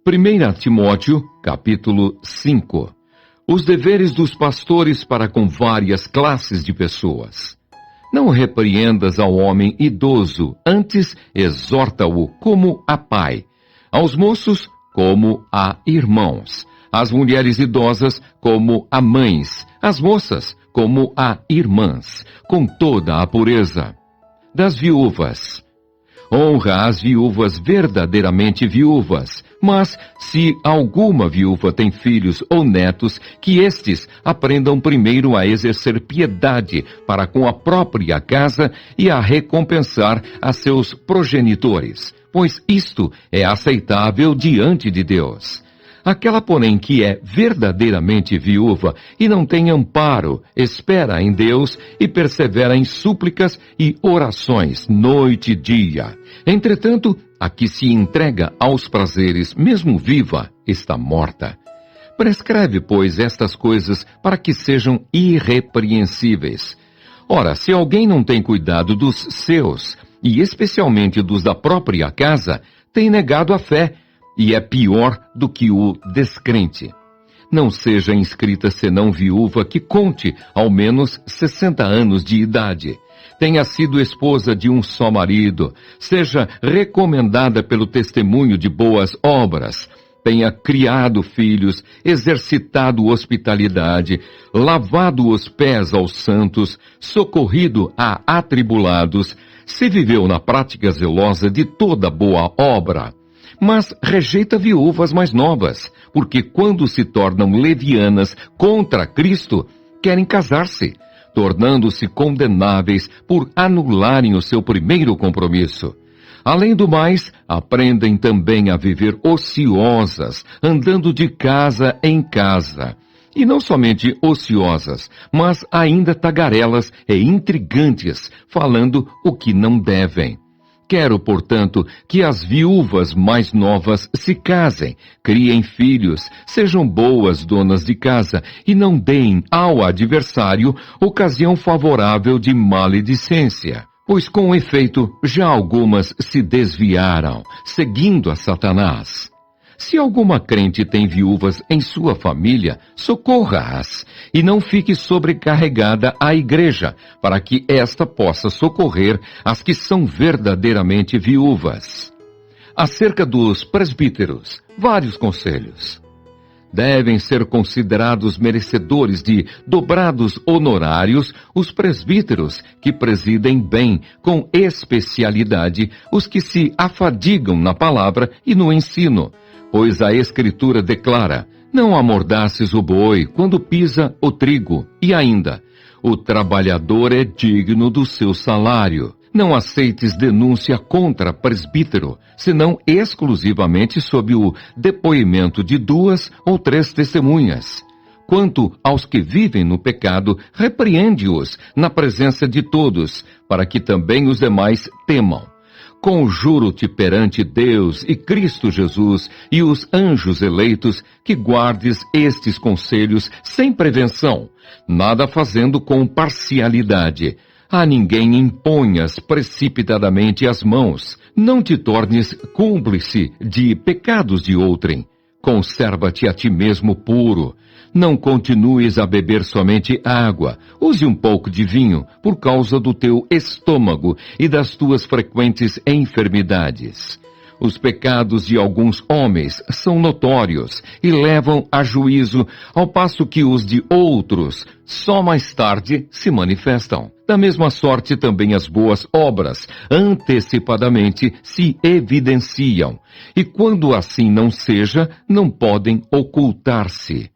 1 Timóteo, capítulo 5. Os deveres dos pastores para com várias classes de pessoas. Não repreendas ao homem idoso, antes exorta-o como a pai, aos moços como a irmãos, às mulheres idosas como a mães, às moças como a irmãs, com toda a pureza. Das viúvas. Honra as viúvas verdadeiramente viúvas, mas se alguma viúva tem filhos ou netos, que estes aprendam primeiro a exercer piedade para com a própria casa e a recompensar a seus progenitores, pois isto é aceitável diante de Deus. Aquela, porém, que é verdadeiramente viúva e não tem amparo, espera em Deus e persevera em súplicas e orações noite e dia. Entretanto, a que se entrega aos prazeres, mesmo viva, está morta. Prescreve, pois, estas coisas para que sejam irrepreensíveis. Ora, se alguém não tem cuidado dos seus, e especialmente dos da própria casa, tem negado a fé, e é pior do que o descrente. Não seja inscrita senão viúva que conte ao menos 60 anos de idade. Tenha sido esposa de um só marido, seja recomendada pelo testemunho de boas obras, tenha criado filhos, exercitado hospitalidade, lavado os pés aos santos, socorrido a atribulados, se viveu na prática zelosa de toda boa obra. Mas rejeita viúvas mais novas, porque quando se tornam levianas contra Cristo, querem casar-se, tornando-se condenáveis por anularem o seu primeiro compromisso. Além do mais, aprendem também a viver ociosas, andando de casa em casa. E não somente ociosas, mas ainda tagarelas e intrigantes, falando o que não devem. Quero, portanto, que as viúvas mais novas se casem, criem filhos, sejam boas donas de casa e não deem ao adversário ocasião favorável de maledicência. Pois com efeito já algumas se desviaram, seguindo a Satanás. Se alguma crente tem viúvas em sua família, socorra-as, e não fique sobrecarregada a igreja, para que esta possa socorrer as que são verdadeiramente viúvas. Acerca dos presbíteros, vários conselhos. Devem ser considerados merecedores de dobrados honorários os presbíteros que presidem bem, com especialidade, os que se afadigam na palavra e no ensino. Pois a Escritura declara, não amordaces o boi quando pisa o trigo. E ainda, o trabalhador é digno do seu salário. Não aceites denúncia contra presbítero, senão exclusivamente sob o depoimento de 2 ou 3 testemunhas. Quanto aos que vivem no pecado, repreende-os na presença de todos, para que também os demais temam. Conjuro-te perante Deus e Cristo Jesus e os anjos eleitos que guardes estes conselhos sem prevenção, nada fazendo com parcialidade. A ninguém imponhas precipitadamente as mãos, não te tornes cúmplice de pecados de outrem. Conserva-te a ti mesmo puro. Não continues a beber somente água. Use um pouco de vinho por causa do teu estômago e das tuas frequentes enfermidades. Os pecados de alguns homens são notórios e levam a juízo, ao passo que os de outros só mais tarde se manifestam. Da mesma sorte também as boas obras antecipadamente se evidenciam, e quando assim não seja, não podem ocultar-se.